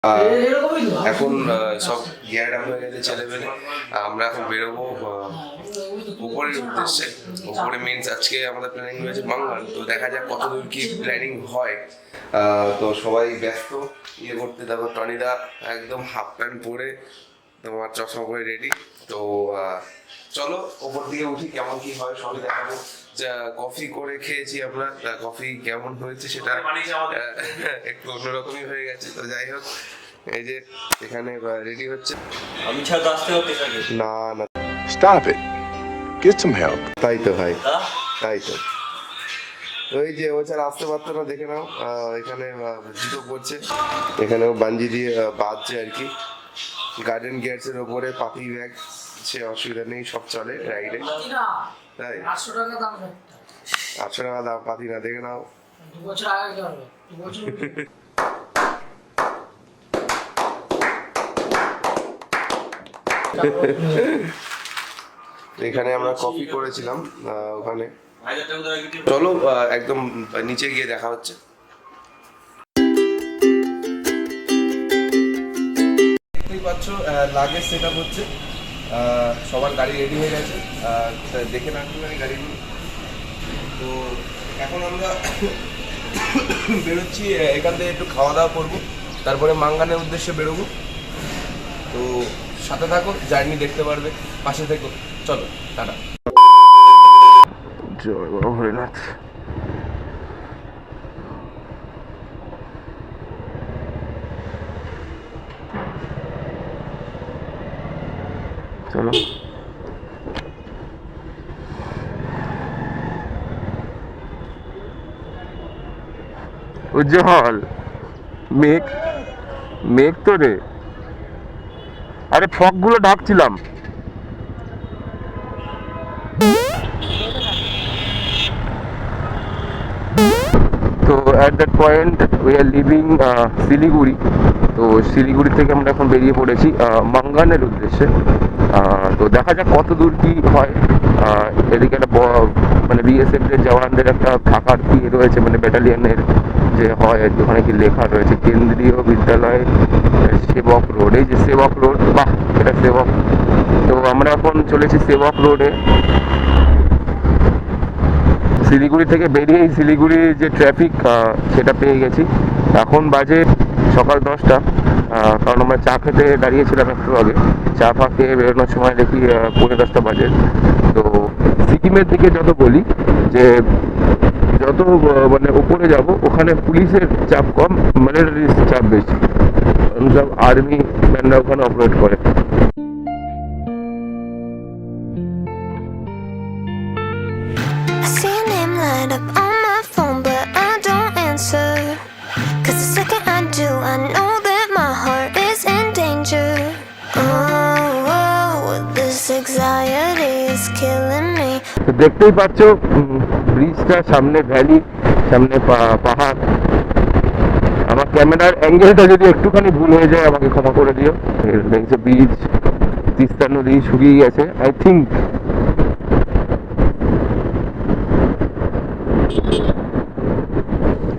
এখন সব gear up হয়ে গেছে ছেলেমেলে। আমরা এখন বেরোবো উপরের উদ্দেশ্যে। উপরে মিনস আজকে আমাদের প্ল্যানিং হয়েছে মাঙ্গান, তো দেখা যাক কতদূর কি প্ল্যানিং হয়। তো সবাই ব্যস্ত ইয়ে করতে। দেখো টনিদা একদম হাফ প্যান্ট পরে তোমার চশমা পরে রেডি। তো চলো ওপর দিকে উঠি, কেমন কি হয় সবই দেখাবো। কফি করে খেয়েছি আমরা, কফি কেমন হয়েছে সেটা একটু অন্যরকমই হয়ে গেছে। তো যাই হোক, এই যে এখানে রেডি হচ্ছে। আমি ছাড়া আসতে হতে না না, Stop it. Get some help. তাই তো ভাই, তাই তো। ওই যে ও ছাড়া আসতে পারতো না, দেখে নাও। এখানে জুতো পড়ছে, এখানেও বাঞ্জি দিয়ে বাঁধছে আর কি। গার্ডেন গিয়ার্সের ওপরে পাখি ব্যাগ, সে অসুবিধা নেই, সব চলে রাইডে। তাই 800 টাকা দাম, 800 টাকা দাম পাতি না, দেখে নাও। 2 বছর আগে কি হবে, 2 বছর এখানে আমরা কফি করেছিলাম ওখানে। চলো একদম নিচে গিয়ে দেখা হচ্ছে। দেখতেই পাচ্ছ লাগেজ সেট আপ হচ্ছে, সবার গাড়ি রেডি হয়ে গেছে। দেখে না গাড়িগুলো। তো এখন আমরা বেরোচ্ছি, এখান থেকে একটু খাওয়া দাওয়া করবো, তারপরে মাঙ্গানের উদ্দেশ্যে বেরোবো। তো সাথে থাকো, জার্নি দেখতে পারবে, পাশে থেকো। চলো টাটা। জয় বাবা ভোলেনাথ। চলো উজ্জ্বল, মেঘ মেঘ তো রে, আরে ফগ গুলো ঢাকছিলাম। তো at that point we are living Siliguri. তো শিলিগুড়ি থেকে আমরা এখন বেরিয়ে পড়েছি মাঙ্গানের উদ্দেশ্যে। তো দেখা যাক কত দূর কি হয়। এদিকে একটা মানে বিএসএফ এর জওয়ানদের একটা থাকার কি রয়েছে, মানে ব্যাটালিয়নের যে হয় আর কি, ওখানে কি লেখা রয়েছে কেন্দ্রীয় বিদ্যালয় সেবক রোড। এই যে সেবক রোড, বাহ এটা সেবক। তো আমরা এখন চলেছি সেবক রোডে। শিলিগুড়ি থেকে বেরিয়েই শিলিগুড়ির যে ট্রাফিক সেটা পেয়ে গেছি। এখন বাজে সকাল 10টা, কারণ আমরা চা খেতে দাঁড়িয়েছিলাম একটু আগে। চা ফা খেয়ে বেরোনোর সময় দেখি 10:30 বাজে। তো সিকিমের দিকে যত বলি যে যত মানে উপরে যাব, ওখানে পুলিশের চাপ কম, মিলিটারির চাপ বেশি, সব আর্মি ম্যানরা ওখানে অপারেট করে। Up on my phone, but I don't answer. 'Cause the second I do, I know that my heart is in danger. Oh, this anxiety is killing me. তো দেখতেই পাচ্ছ ব্রিজটা, সামনে ভ্যালি, সামনে পাহাড়। আমার ক্যামেরার অ্যাঙ্গেলটা যদি একটুখানি ভুল হয়ে যায় আমাকে ক্ষমা করে দিও। ব্রিজ, তিস্তা নদী শুকিয়ে গেছে আই থিঙ্ক।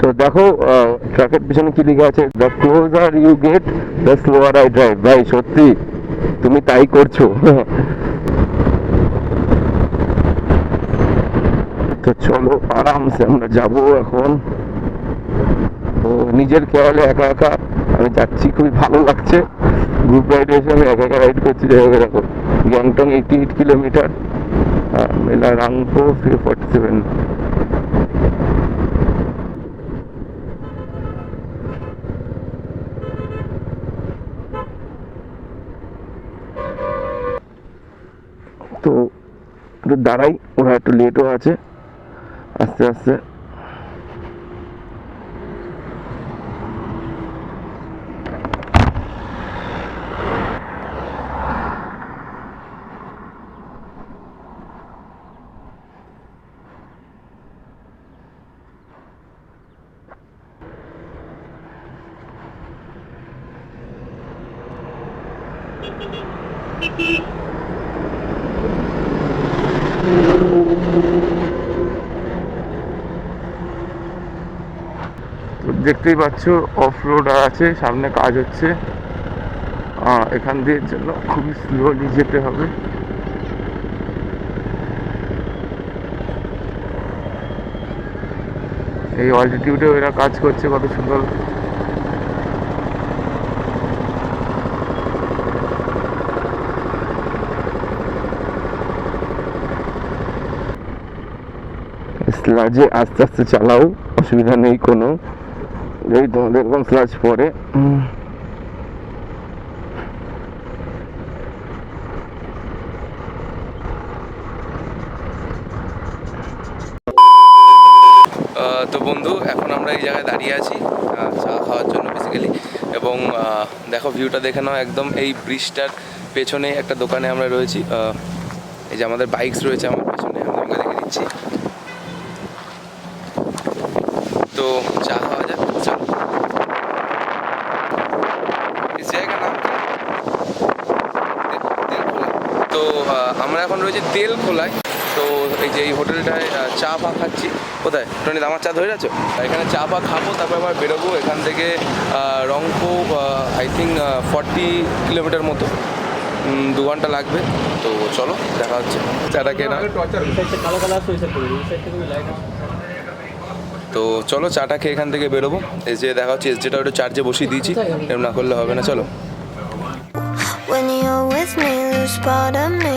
তো দেখো ট্রাকের পিছনে কি লিখে আছে, the closer you get the slower I drive. ভাই সত্যি তুমি তাই করছো। তো চলো আরামসে আমরা যাবো এখন। তো নিজের খেয়ালে একা একা আমি যাচ্ছি, খুবই ভালো লাগছে। গ্রুপ রাইডে এসে আমি একা একা রাইড করছি। দেখো গ্যাংটং 88 কিলোমিটার, মেলা রাংপো 47। তো একটু দাঁড়াই, ওরা একটু লেটও আছে, আস্তে আস্তে। দেখতেই পাচ্ছ অফ রোড আছে, সামনে কাজ হচ্ছে। এখান দিয়ে জন্য খুবই স্লোলি যেতে হবে। এই অল্টিটিউডে এরা কাজ করছে, কত সুন্দর। স্লাজে আস্তে আস্তে চালাও, অসুবিধা নেই কোনো। এই তোমাদের এরকম স্লাজ পরে তো বন্ধু, এখন আমরা এই জায়গায় দাঁড়িয়ে আছি চা খাওয়ার জন্য বেসিক্যালি। এবং দেখো ভিউটা দেখে নাও, একদম এই ব্রিজটার পেছনে একটা দোকানে আমরা রয়েছি। এই যে আমাদের বাইকস রয়েছে আমার পেছনে, আমি তোমাকে দেখে দিচ্ছি। তো চা খাওয়া যাক, চলো। এই জায়গার নাম কি? তেলখোলা। তো আমরা এখন রয়েছি তেলখোলায়। তো এই যে এই হোটেলটায় চা ফা খাচ্ছি। কোথায় টনিদা, আমার চা ধরে যাচ্ছ? এখানে চা ফা খাবো, তারপর আবার বেরোবো এখান থেকে রংপো। আই থিঙ্ক 40 কিলোমিটার মতো, 2 ঘন্টা লাগবে। তো চলো, দেখা হচ্ছে। চাটা খেয়ে নাও। তো চলো, চাটা খেয়ে এখান থেকে বেরোবো। এই যে দেখা হচ্ছে, SJ-টা ওটা চার্জে বসিয়ে দিয়েছি, এরকম না করলে হবে না। চলো। When you're with me, lose part of me.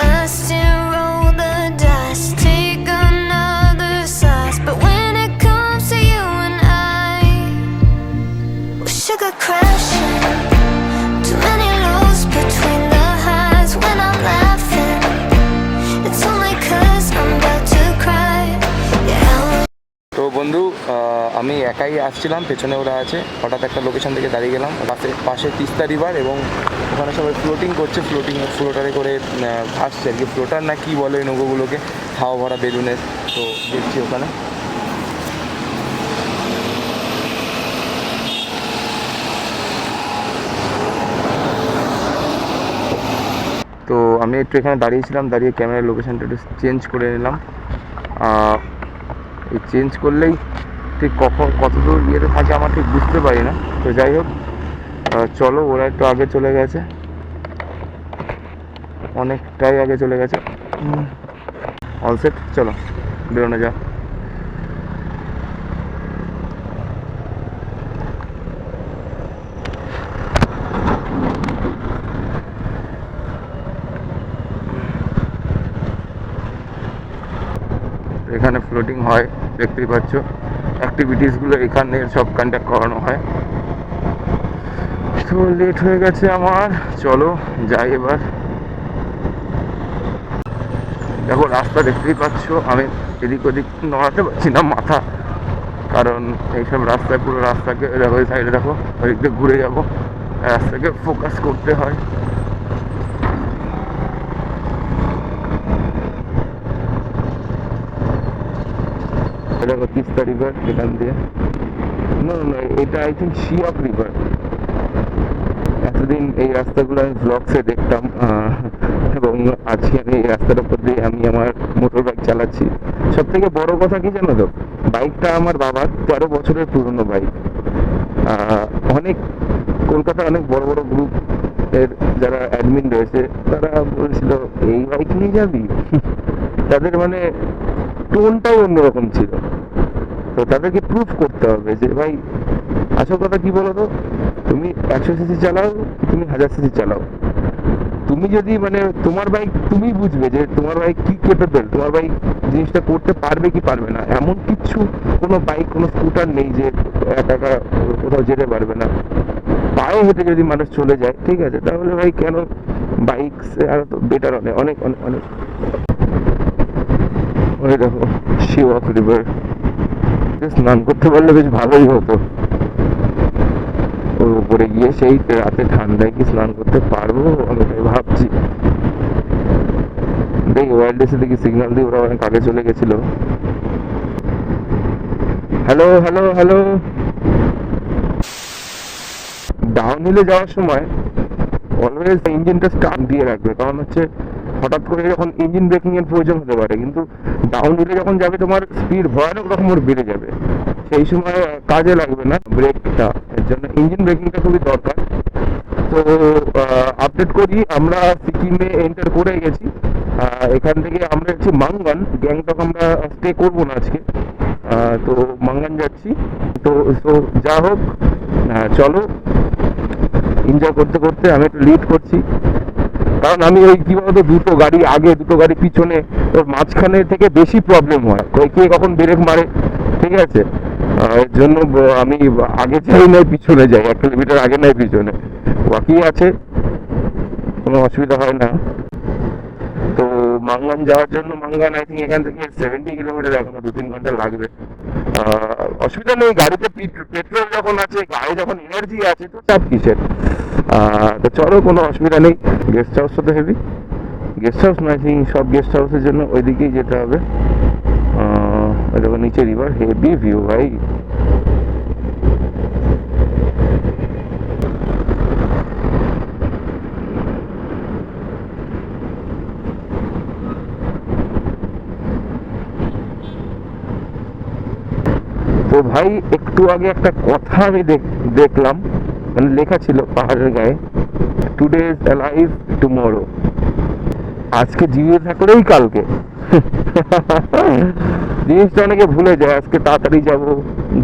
I still roll the dice, take another slice. But when it comes to you and I, well, sugar crashing. Too many lows between the highs. When I'm laughing, it's only 'cause I'm about to cry. Yeah. তো বন্ধু, আমি একাই আসছিলাম, পেছনে ওরা আছে। হঠাৎ একটা লোকেশন থেকে দাঁড়িয়ে গেলাম, পাশে তিস্তা রিভার, এবং ওখানে সবাই ফ্লোটিং করছে। ফ্লোটারে করে আসছে আর কি, ফ্লোটার না কি বলে ওই নৌকোগুলোকে, হাওয়া ভরা বেলুনের। তো দেখছি ওখানে। তো আমি একটু এখানে দাঁড়িয়েছিলাম, দাঁড়িয়ে ক্যামেরার লোকেশনটা একটু চেঞ্জ করে নিলাম। এই চেঞ্জ করলেই ঠিক কত দূর ইয়েতে থাকে আমার ঠিক বুঝতে পারি না। তো যাই হোক, চলো, ওরা একটু আগে চলে গেছে, অনেকটাই আগে চলে গেছে। অল সেট, চলো বেরোনো যাক। এখানে ফ্লোটিং হয়, দেখতেই পাচ্ছ। অ্যাক্টিভিটিসগুলো এখানে সব কন্ডাক্ট করানো হয়। তো লেট হয়ে গেছে আমার, চলো যাই এবার। দেখো রাস্তা দেখতেই পাচ্ছ, আমি এদিক ওদিক নড়াতে পারছি না মাথা, কারণ এইসব রাস্তায় পুরো রাস্তাকে দেখো, ওই সাইডে দেখো, ওই দিক ঘুরে যাবো, রাস্তাকে ফোকাস করতে হয়। দেখো তিস্তা রিভার এখান দিয়ে, না এটা আই থিঙ্ক শিয়াক রিভার। এতদিন এই রাস্তাগুলো আমি ব্লগসে দেখতাম, এবং আজকে আমি এই রাস্তার উপর দিয়ে আমি আমার মোটর বাইক চালাচ্ছি। সব থেকে বড় কথা কি জানো তো, বাইকটা আমার বাবার 13 বছরের পুরনো বাইক। অনেক কলকাতার অনেক বড় বড় গ্রুপ এর যারা অ্যাডমিন রয়েছে, তারা বলছিল এই বাইক নিয়ে যাবি। তাদের মানে টোনটাই অন্যরকম ছিল। তো তাদেরকে প্রুফ করতে হবে যে ভাই, আসল কথা কি বলো তো, তুমি 100 সিসি চালাও, তুমি 1000 সিসি চালাও, তুমি যদি মানে তোমার বাইক তুমি বুঝবে যে তোমার বাইক কি কেপেবল, তোমার বাইক জিনিসটা করতে পারবে কি পারবে না। এমন কিছু কোনো বাইক, কোনো স্কুটার নেই যে একা একা কোথাও যেতে পারবে না। পায়ে হেঁটে যদি মানুষ চলে যায়, ঠিক আছে, তাহলে ভাই কেন বাইক আরো বেটার, অনেক অনেক অনেক অনেক। ওই দেখো শিওয়াক রিভার, স্নান করতে পারলে বেশ ভালোই হতো। ওর উপরে গিয়ে সেই রাতে ঠান্ডায় কি স্নান করতে পারবো, আমি তাই ভাবছি। দেখি ওয়াইল্ডেসে দেখি সিগন্যাল দিয়ে ওরা অনেক আগে চলে গেছিল। Hello hello hello. ডাউন হিলে যাওয়ার সময় অলওয়েজ ইঞ্জিনটা স্টার্ট দিয়ে রাখবে, কারণ হচ্ছে হঠাৎ করে যখন ইঞ্জিন ব্রেকিং এর প্রয়োজন হতে পারে, কিন্তু ডাউন হিলে যখন যাবে তোমার স্পিড ভয়ানক রকমের বেড়ে যাবে। সেই সময় কাজে লাগবে না ব্রেকটা, এর জন্য ইঞ্জিন ব্রেকিংটা খুবই দরকার। তো আপডেট করি, আমরা সিকিমে এন্টার করে গেছি। এখান থেকে আমরা যাচ্ছি মাঙ্গান, গ্যাংটক আমরা স্টে করবো না আজকে। তো মাঙ্গান যাচ্ছি। তো যা হোক, চলো এনজয় করতে করতে আমি একটু লিড করছি, কারণ আমি ওই কি বলতো দুটো গাড়ি আগে দুটো গাড়ি পিছনে, ওর মাঝখানে থেকে বেশি প্রবলেম হয়, কে কখন ব্রেক মারে, ঠিক আছে। এর জন্য আমি আগে যাই নাই পিছনে যাই, 1 কিলোমিটার আগে নাই পিছনে, বাকি আছে, কোনো অসুবিধা হয় না। তো মাঙ্গান যাওয়ার জন্য, মাঙ্গান আই থিঙ্ক এখান থেকে 70 কিলোমিটার, এখনো 2-3 ঘন্টা লাগবে। অসুবিধা নেই, গাড়িতে পেট্রোল যখন আছে, গাড়ি যখন এনার্জি আছে, তো চাপ কিসের। তো চলো, কোনো অসুবিধা নেই। গেস্ট হাউসটা তো হেভি, গেস্ট হাউস না, আই থিঙ্ক সব গেস্ট হাউসের জন্য ওইদিকেই যেতে হবে। দেখো নিচে রিভার, হেভি ভিউ ভাই। তো ভাই একটু আগে একটা কথা আমি দেখলাম, মানে লেখা ছিল পাহাড়ের গায়ে, টুডে ইজ অ্যালাইভ টুমরো, আজকে জিয়ে থাকলেই কালকে। জিনিসটা অনেকে ভুলে যায়, আজকে তাড়াতাড়ি যাব,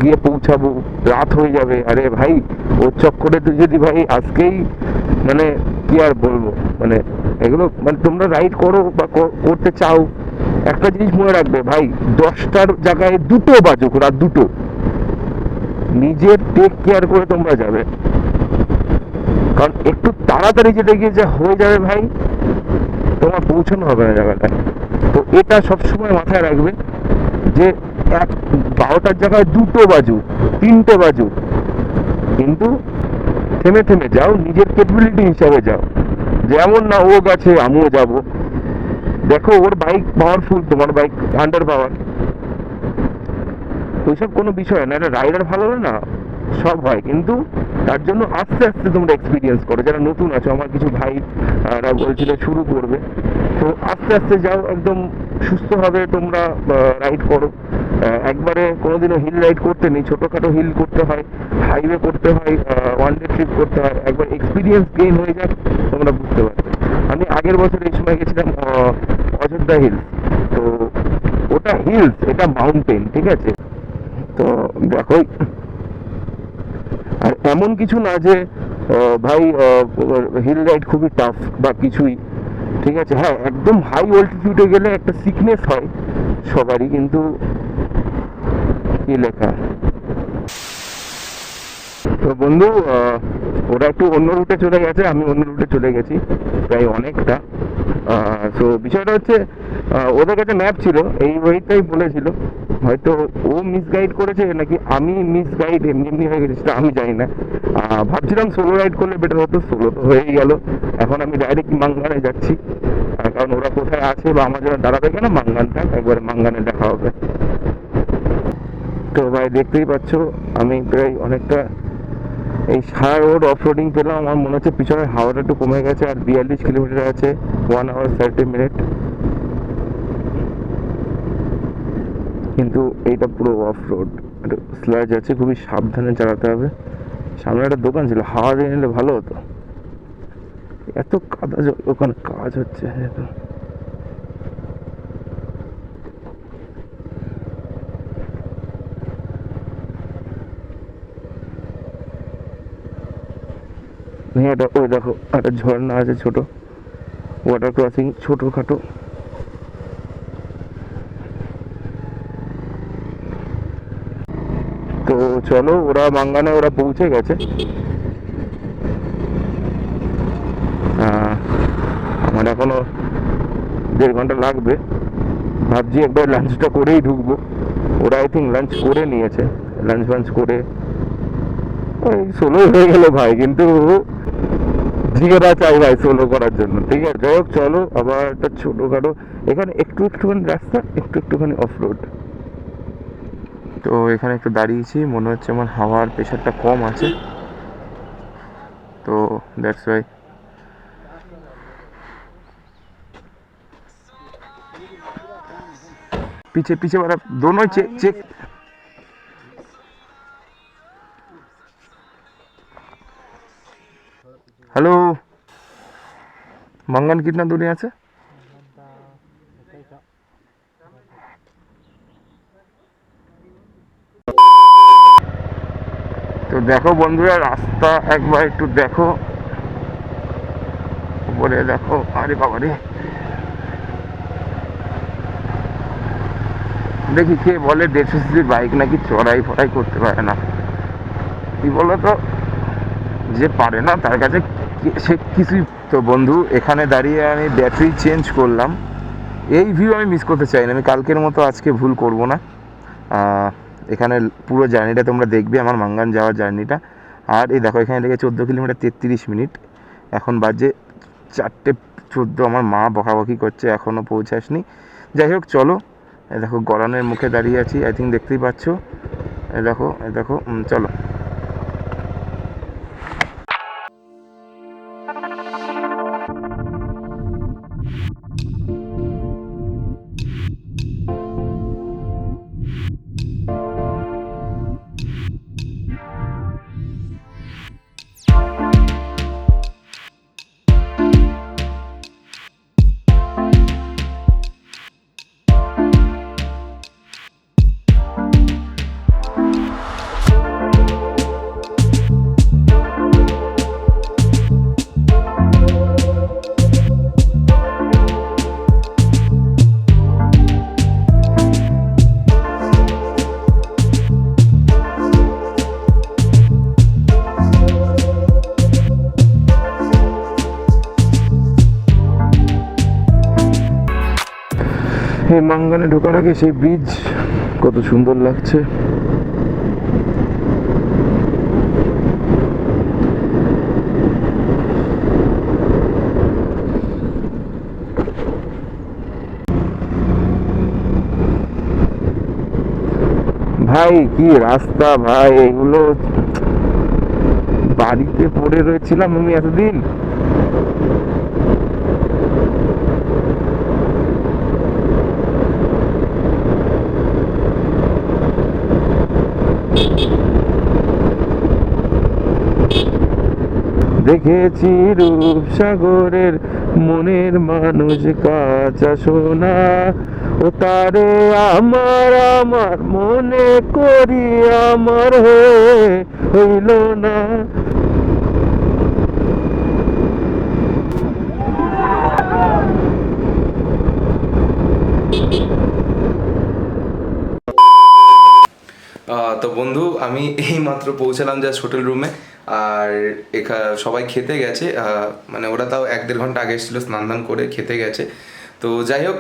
গিয়ে পৌঁছাবো, রাত হয়ে যাবে। আরে ভাই, ওর চক্করে তুই যদি ভাই আজকেই, মানে কি আর বলবো, মানে এগুলো, মানে তোমরা রাইড করো বা করতে চাও, একটা জিনিস মনে রাখবে ভাই, 10টার জায়গায় 2টো বাজুক, রাত 2টো, নিজের টেক কেয়ার করে তোমরা যাবে, কারণ একটু তাড়াতাড়ি যেটা গিয়ে যা হয়ে যাবে ভাই, তোমার পৌঁছানো হবে না জায়গাটায়। তো এটা সবসময় মাথায় রাখবে যে 12টার জায়গায় 2টো বাজুক, 3টে বাজুক, কিন্তু থেমে থেমে যাও, নিজের ক্যাপাবিলিটি হিসাবে যাও, যেমন না ও গেছে আমিও যাব। দেখো ওর বাইক পাওয়ারফুল, তোমার বাইক আন্ডার পাওয়ার, ওইসব কোনো বিষয় না, এটা রাইডার ভালো হয় না, সব হয়, কিন্তু তার জন্য আস্তে আস্তে তোমরা এক্সপিরিয়েন্স করো। যারা নতুন আছো, আমার কিছু ভাইরা বলছিল শুরু করবে, তো আস্তে আস্তে যাও, একদম সুস্থভাবে তোমরা রাইড করো। একবারে কোনোদিনও হিল রাইড করতে নেই, ছোটোখাটো হিল করতে হয়, হাইওয়ে করতে হয়, ওয়ান ডে ট্রিপ করতে হয়, একবার এক্সপিরিয়েন্স গেইন হয়ে যাক, তোমরা বুঝতে পারবে। আমি আগের বছর এই সময় গেছিলাম অযোধ্যা হিলস, তো ওটা হিলস, এটা মাউন্টেন, ঠিক আছে। তো দেখো, আর এমন কিছু না যে ভাই হিল রাইড খুবই টাফ বা কিছুই, ঠিক আছে। হ্যাঁ, একদম হাই অল্টিটিউডে গেলে একটা সিকনেস হয় সবারই, কিন্তু কি লেখা। তো বন্ধু, ওরা একটু অন্য রুটে চলে গেছে, আমি অন্য রুটে চলে গেছি প্রায় অনেকটা। তো বিষয়টা হচ্ছে, ওদের কাছে ম্যাপ ছিল, এই ওয়েটাই বলেছিল, হয়তো ও মিসগাইড করেছে নাকি আমি মিসগাইড এমনি এমনি হয়ে গেছি, সেটা আমি জানি না। ভাবছিলাম সোলো রাইড করলে বেটার হতো, সোলো তো হয়েই গেল। এখন আমি ডাইরেক্ট মাঙ্গানে যাচ্ছি, কারণ ওরা কোথায় আছে বা আমার জন্য দাঁড়াবে কেন, মাঙ্গানটা একবারে মাঙ্গানে দেখা হবে। তো ভাই দেখতেই পাচ্ছ, আমি প্রায় অনেকটা এই সারা রোড অফ রোডিং পেলাম। আমার মনে হচ্ছে পিছনের হাওয়াটা একটু কমে গেছে, আর 42 কিলোমিটার আছে, 1 hour 30 minutes, কিন্তু এইটা পুরো অফ রোড, একটু স্ল্যাজ আছে, খুবই সাবধানে চালাতে হবে। সামনে একটা দোকান ছিল, হাওয়া দিয়ে নিলে ভালো হতো, এত কাদা, ওখানে কাজ হচ্ছে যেহেতু। এটা ওই দেখো, একটা ঝর্ণা আছে ছোট, ওয়াটার ক্রসিং ছোটখাটো। তো চলো, ওরা মাঙ্গানে ওরা পৌঁছে গেছে, আমার এখনো 1.5 ঘন্টা লাগবে। ভাবছি একবার লাঞ্চটা করেই ঢুকবো, ওরা আই থিঙ্ক লাঞ্চ করে নিয়েছে, লাঞ্চ ফাঞ্চ করে ওই সোলো হয়ে গেল ভাই, কিন্তু জিগেরা চাই ভাই সোলো করার জন্য, ঠিক আছে। যাই হোক, চলো আবার একটা ছোটোখাটো, এখানে একটুখানি রাস্তা, একটুখানি অফ রোড। তো এখানে একটু দাঁড়িয়েছি, মনে হচ্ছে আমার হাওয়ার প্রেশারটা কম আছে, তো দ্যাটস ওয়াই। पीछे पीछे वाला दोनों चेक चेक हेलो मंगन कितना दूर यहाँ से? তো দেখো বন্ধুরা রাস্তা একবার একটু দেখো, উপরে দেখো, আরে বাবারে দেখি কে বলে 150 সিসির বাইক নাকি চড়াই ফড়াই করতে পারে না। কি বলো তো, যে পারে না তার কাছে সে কিছুই। তো বন্ধু এখানে দাঁড়িয়ে আমি ব্যাটারি চেঞ্জ করলাম, এই ভিউ আমি মিস করতে চাই না। আমি কালকের মতো আজকে ভুল করব না। এখানে পুরো জার্নিটা তোমরা দেখবে, আমার মাঙ্গান যাওয়ার জার্নিটা। আর এই দেখো এখানে লেগে 14 কিলোমিটার 33 মিনিট, এখন বাজে 4:14। আমার মা বকাবকি করছে এখনও পৌঁছাসনি। যাই হোক চলো, এ দেখো গরানের মুখে দাঁড়িয়ে আছি, আই থিঙ্ক দেখতেই পাচ্ছ। এ দেখো চলো। এই মাঙ্গানে ঢোকার আগে সেই ব্রিজ কত সুন্দর লাগছে। ভাই কি রাস্তা ভাই, এগুলো বাড়িতে পড়ে রয়েছিলাম আমি এতদিন। দেখেছি রূপ সাগরের মনের মানুষ কাঁচা সোনা, ও তারে আমার মনে করি আমার হইল না। তো বন্ধু আমি এইমাত্র পৌঁছালাম জাস্ট হোটেল রুমে, আর সবাই খেতে গেছে। মানে ওরা তাও 1-1.5 ঘন্টা আগে এসেছিলো, স্নান দান করে খেতে গেছে। তো যাই হোক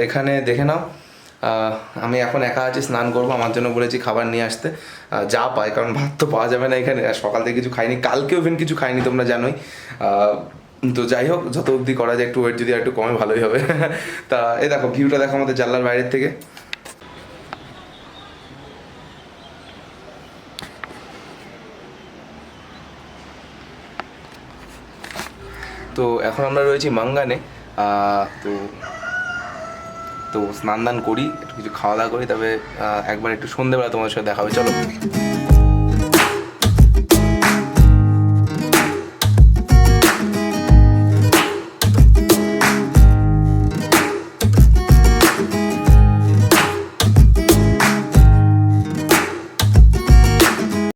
এখানে দেখে নাও, আমি এখন একা আছি, স্নান করবো। আমার জন্য বলেছি খাবার নিয়ে আসতে, যা পাই, কারণ ভাত তো পাওয়া যাবে না এখানে। আর সকাল থেকে কিছু খাইনি, কালকেও ইভেন কিছু খাইনি, তোমরা জানোই। তো যাই হোক যত অবধি করা যায়, একটু ওয়েট যদি আর একটু কমে ভালোই হবে। তা এই দেখো ভিউটা দেখো আমাদের জানলার বাইরের থেকে। তো এখন আমরা রয়েছি মাঙ্গানে। তো তো স্নান দান করি, একটু কিছু খাওয়া দাওয়া করি, তবে একবার একটু সন্ধ্যেবেলা তোমাদের সাথে দেখা হবে, চলো।